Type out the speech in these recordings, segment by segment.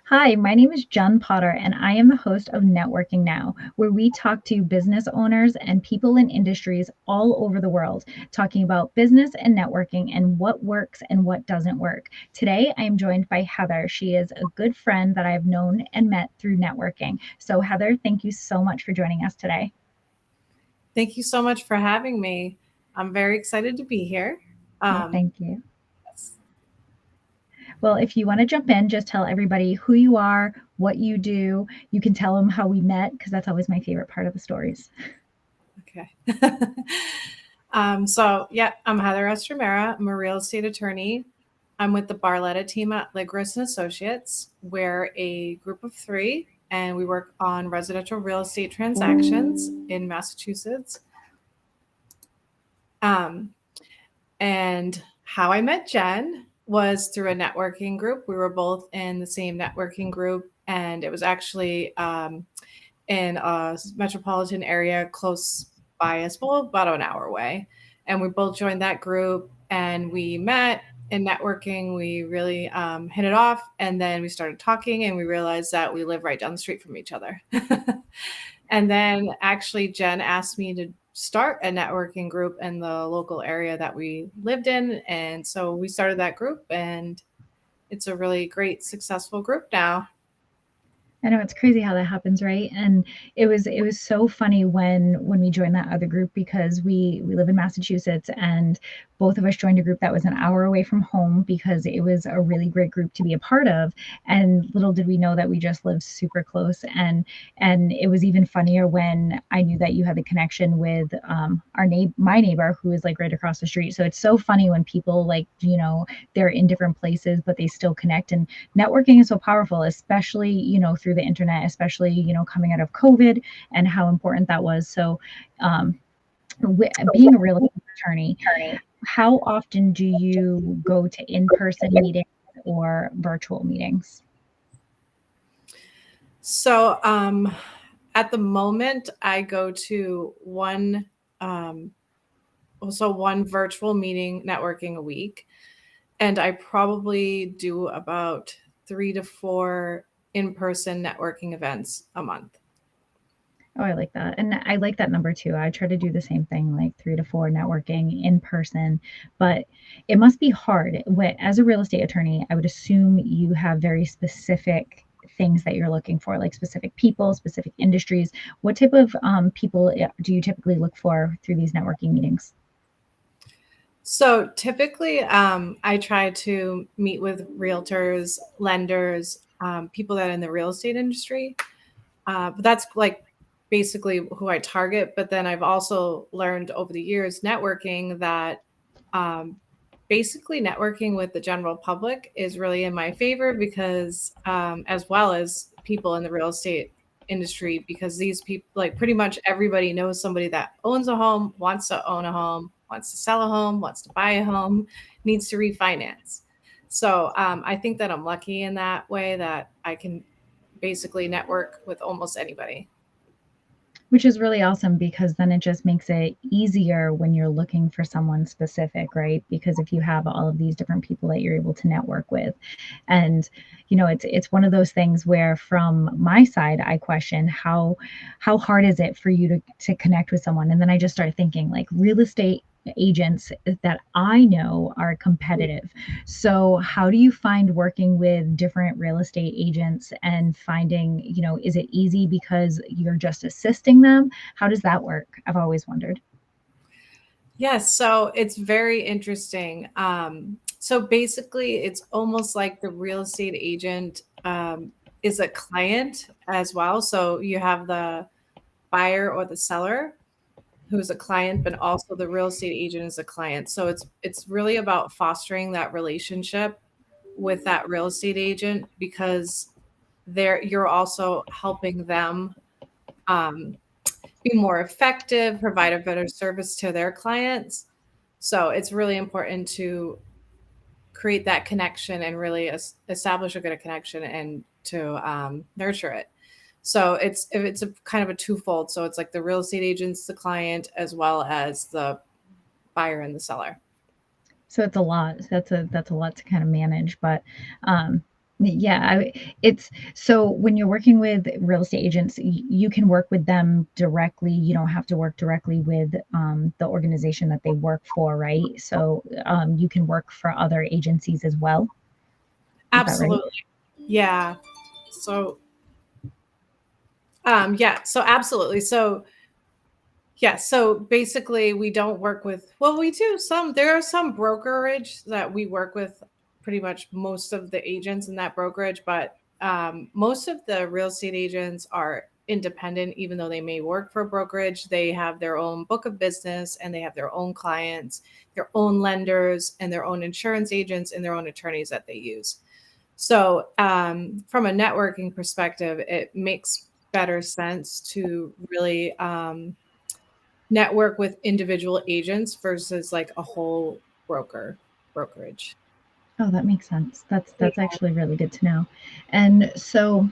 Hi, my name is Jen Potter, and I am the host of Networking Now, where we talk to business owners and people in industries all over the world, talking about business and networking and what works and what doesn't work. Today, I am joined by Heather. She is a good friend that I've known and met through networking. So, Heather, thank you so much for joining us today. Thank you so much for having me. I'm very excited to be here. Well, Um, thank you. Well, if you want to jump in, just tell everybody who you are, what you do. You can tell them how we met because that's always my favorite part of the stories. okay. I'm Heather Estramera. I'm a real estate attorney. I'm with the Barletta Team at Liguris and Associates. We're a group of three, and we work on residential real estate transactions in Massachusetts. Um, and how I met Jen was through a networking group. We were both in the same networking group, and it was actually in a metropolitan area close by us, well, about an hour away. And we both joined that group and we met in networking. We really hit it off. And then we started talking and we realized that we live right down the street from each other. And then actually, Jen asked me to start a networking group in the local area that we lived in. And so we started that group, and it's a really great, successful group now. I know it's crazy how that happens, right? And it was so funny when we joined that other group because we live in Massachusetts and both of us joined a group that was an hour away from home because it was a really great group to be a part of. And little did we know that we just lived super close. And it was even funnier when I knew that you had the connection with my neighbor who is like right across the street. So it's so funny when people like they're in different places but they still connect. And networking is so powerful, especially through the internet, especially coming out of COVID and how important that was. So um, being a real estate attorney, how often do you go to in-person meetings or virtual meetings? So, at the moment, I go to um, one virtual meeting networking a week, and I probably do about 3 to 4 in-person networking events a month. Oh, I like that. And I like that number too. I try to do the same thing, like 3 to 4 networking in person, but it must be hard. As a real estate attorney, I would assume you have very specific things that you're looking for, like specific people, specific industries. What type of people do you typically look for through these networking meetings? So typically, I try to meet with realtors, lenders, people that are in the real estate industry. But that's like basically who I target. But then I've also learned over the years networking that um, basically networking with the general public is really in my favor because, as well as people in the real estate industry, because these people, like pretty much everybody knows somebody that owns a home, wants to own a home, wants to sell a home, wants to buy a home, needs to refinance. So I think that I'm lucky in that way that I can basically network with almost anybody. Which is really awesome because then it just makes it easier when you're looking for someone specific, right? Because if you have all of these different people that you're able to network with. And it's one of those things where from my side I question how hard is it for you to connect with someone? And then I just start thinking like real estate agents that I know are competitive. So, how do you find working with different real estate agents and finding, is it easy because you're just assisting them? How does that work? I've always wondered. Yes, so it's very interesting. So basically, it's almost like the real estate agent is a client as well. So you have the buyer or the seller who's a client, but also the real estate agent is a client. So it's really about fostering that relationship with that real estate agent because you're also helping them um, be more effective, provide a better service to their clients. So it's really important to create that connection and really establish a good connection and to nurture it. So it's a kind of a twofold. So it's like the real estate agent's the client as well as the buyer and the seller. So it's a lot. That's a lot to kind of manage. But Yeah, it's so when you're working with real estate agents, you can work with them directly. You don't have to work directly with the organization that they work for, right? So you can work for other agencies as well. Is that right? Absolutely. Yeah. So yeah, so absolutely. So yeah, so basically we don't work with, well, we do some, there are some brokerage that we work with pretty much most of the agents in that brokerage, but most of the real estate agents are independent, even though they may work for a brokerage. They have their own book of business and they have their own clients, their own lenders, and their own insurance agents and their own attorneys that they use. So, from a networking perspective, it makes better sense to really network with individual agents versus like a whole brokerage. Oh, that makes sense. Yeah. That's actually really good to know. And so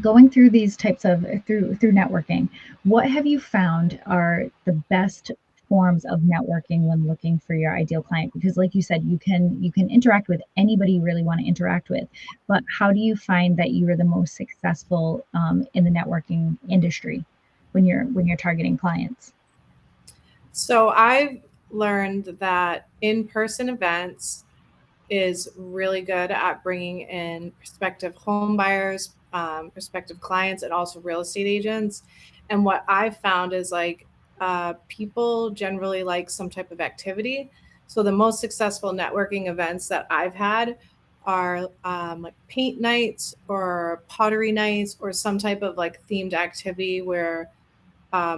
going through these types of through networking, what have you found are the best forms of networking when looking for your ideal client? Because like you said, you can interact with anybody you really want to interact with, but how do you find that you are the most successful in the networking industry when you're targeting clients? So I've learned that in-person events is really good at bringing in prospective home buyers, prospective clients, and also real estate agents. And what I've found is like people generally like some type of activity. So the most successful networking events that I've had are like paint nights or pottery nights or some type of like themed activity where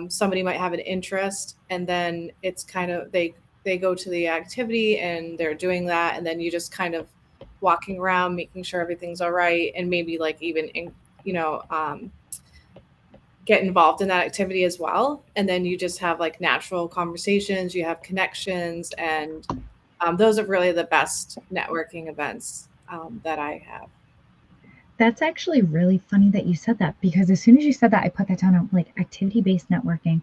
somebody might have an interest and then it's kind of they go to the activity and they're doing that and then you just kind of walking around making sure everything's all right and maybe like even you know get involved in that activity as well, and then you just have like natural conversations, you have connections, and those are really the best networking events that I have. That's actually really funny that you said that because as soon as you said that, I put that down. I'm like, activity based networking.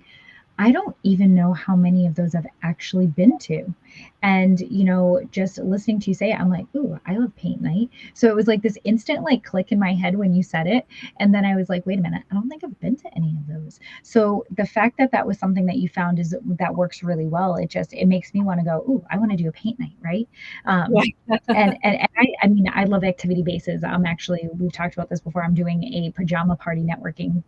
I don't even know how many of those I've actually been to. And, you know, just listening to you say it, I'm like, ooh, I love paint night. So it was like this instant like click in my head when you said it. And then I was like, wait a minute, I don't think I've been to any of those. So the fact that that was something that you found is that works really well. It makes me want to go, ooh, I want to do a paint night, right? Um, and I mean, I love activity bases. I'm actually, we've talked about this before. I'm doing a pajama party networking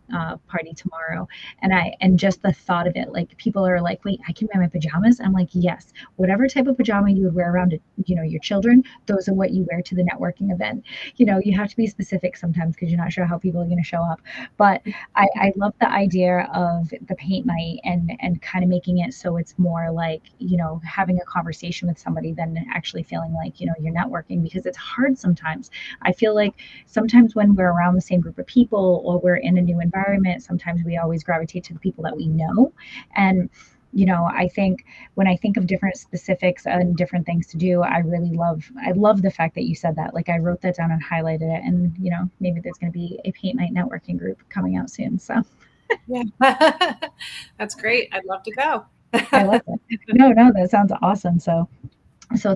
party tomorrow, and just the thought of it, like people are like, wait, I can wear my pajamas. I'm like, yes, whatever type of pajama you would wear around, you know, your children, those are what you wear to the networking event. You know, you have to be specific sometimes because you're not sure how people are going to show up. But I love the idea of the paint night and kind of making it so it's more like, you know, having a conversation with somebody than actually feeling like, you know, you're networking, because it's hard sometimes. I feel like sometimes when we're around the same group of people or we're in a new environment, sometimes we always gravitate to the people that we know. And you know, I think when I think of different specifics and different things to do, I love the fact that you said that. Like I wrote that down and highlighted it, and you know, maybe there's going to be a paint night networking group coming out soon. So Yeah. That's great, I'd love to go. I love it. No, that sounds awesome. So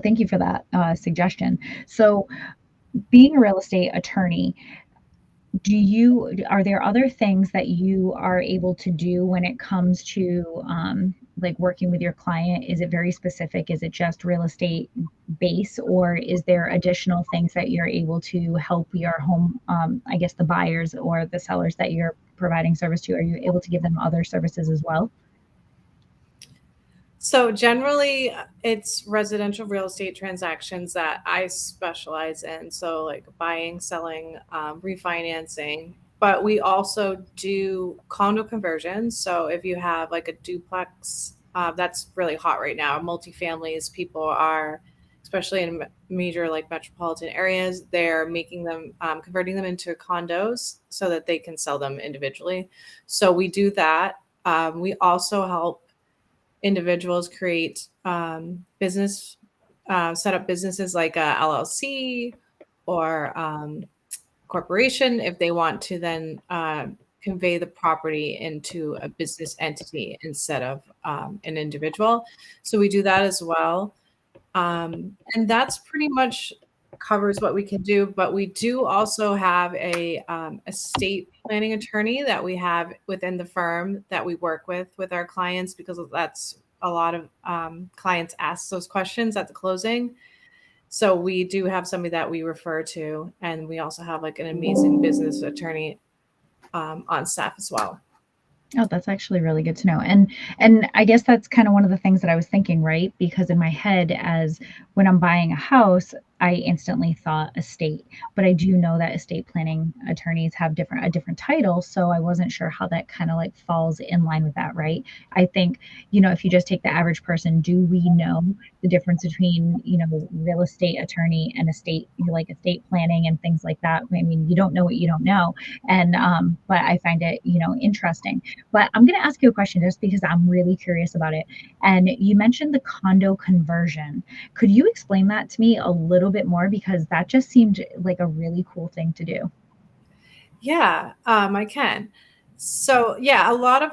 thank you for that suggestion. So being a real estate attorney, are there other things that you are able to do when it comes to like working with your client? Is it very specific? Is it just real estate base, or is there additional things that you're able to help your home, I guess the buyers or the sellers that you're providing service to? Are you able to give them other services as well? So generally, it's residential real estate transactions that I specialize in. So like buying, selling, refinancing. But we also do condo conversions. So if you have like a duplex, that's really hot right now. Multifamilies, people are, especially in major like metropolitan areas, they're making them, converting them into condos so that they can sell them individually. So we do that. We also help individuals create business, set up businesses like a LLC or corporation if they want to then convey the property into a business entity instead of an individual. So we do that as well. And that's pretty much covers what we can do, but we do also have a estate planning attorney that we have within the firm that we work with our clients, because that's a lot of clients ask those questions at the closing. So we do have somebody that we refer to, and we also have like an amazing business attorney on staff as well. Oh, that's actually really good to know. And I guess that's kind of one of the things that I was thinking, right? Because in my head, as when I'm buying a house, I instantly thought estate, but I do know that estate planning attorneys have a different title, so I wasn't sure how that kind of like falls in line with that, right? I think, if you just take the average person, do we know the difference between, real estate attorney and estate, like estate planning and things like that? I mean, you don't know what you don't know. And but I find it, interesting. But I'm going to ask you a question just because I'm really curious about it. And you mentioned the condo conversion. Could you explain that to me a little bit more? Because that just seemed like a really cool thing to do. Yeah, I can. So yeah, a lot of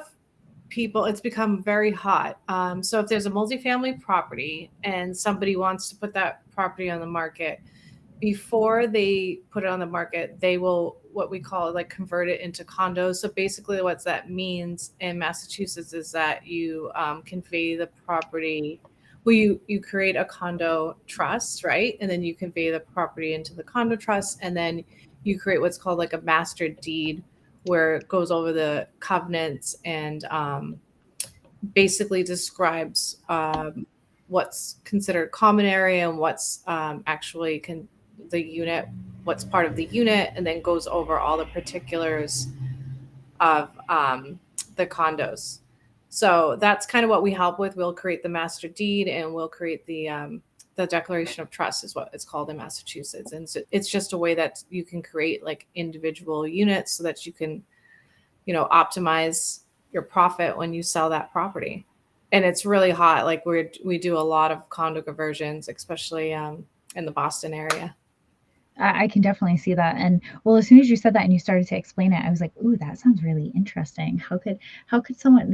people, it's become very hot. So if there's a multifamily property and somebody wants to put that property on the market, before they put it on the market, they will, what we call like, convert it into condos. So basically what that means in Massachusetts is that you convey the property. Well, you create a condo trust, right? And then you convey the property into the condo trust, and then you create what's called like a master deed, where it goes over the covenants and basically describes what's considered common area and what's actually the unit, what's part of the unit, and then goes over all the particulars of the condos. So that's kind of what we help with. We'll create the master deed, and we'll create the declaration of trust, is what it's called in Massachusetts. And so it's just a way that you can create like individual units so that you can, optimize your profit when you sell that property. And it's really hot. Like we do a lot of condo conversions, especially in the Boston area. I can definitely see that. And well, as soon as you said that and you started to explain it, I was like, "Ooh, that sounds really interesting. How could someone,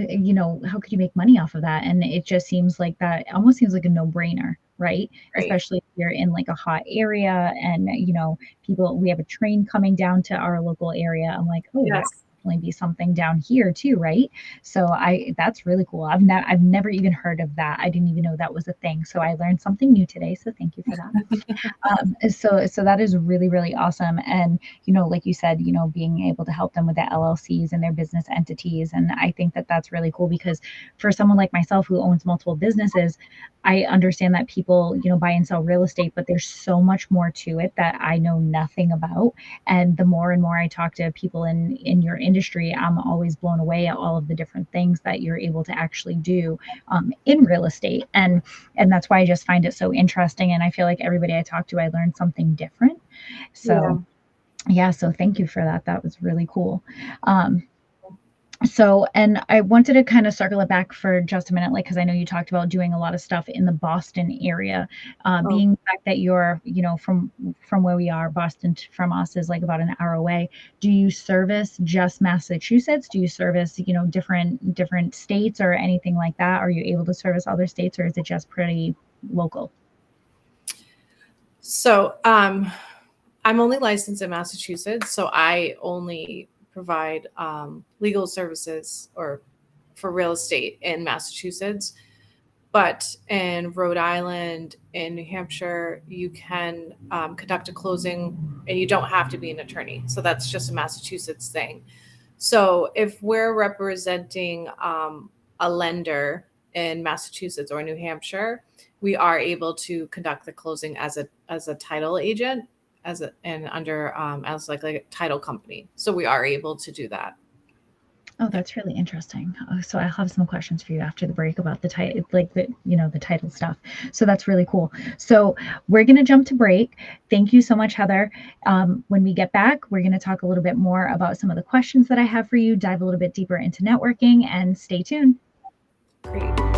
how could you make money off of that?" And it just seems like that almost seems like a no-brainer, right? Right. Especially if you're in like a hot area and, people, we have a train coming down to our local area. I'm like, "Oh, that Yes. could definitely be something down here too, right?" So that's really cool. I've never even heard of that. I didn't even know that was a thing. So I learned something new today. So thank you for that. So that is really, really awesome. And, like you said, being able to help them with the LLCs and their business entities. And I think that that's really cool because for someone like myself who owns multiple businesses, I understand that people, buy and sell real estate, but there's so much more to it that I know nothing about. And the more and more I talk to people in your industry, I'm always blown away at all of the different things that you're able to actually do in real estate. And that's why I just find it so interesting. And I feel like everybody I talk to, I learned something different. Yeah. So yeah, so thank you for that. That was really cool. Um, so, and I wanted to kind of circle it back for just a minute, like, because I know you talked about doing a lot of stuff in the Boston area. Oh, Being the fact that you're, from where we are, Boston from us is like about an hour away. Do you service just Massachusetts? Do you service, different states or anything like that? Are you able to service other states, or is it just pretty local? so I'm only licensed in Massachusetts, so I only provide legal services or for real estate in Massachusetts. But in Rhode Island, in New Hampshire, you can conduct a closing and you don't have to be an attorney. So that's just a Massachusetts thing. So if we're representing a lender in Massachusetts or New Hampshire, we are able to conduct the closing as a title agent, and under as like a title company. So we are able to do that. Oh, that's really interesting. So I'll have some questions for you after the break about the title, like the title stuff. So that's really cool. So we're gonna jump to break. Thank you so much, Heather. When we get back, we're gonna talk a little bit more about some of the questions that I have for you, dive a little bit deeper into networking, and stay tuned. Great.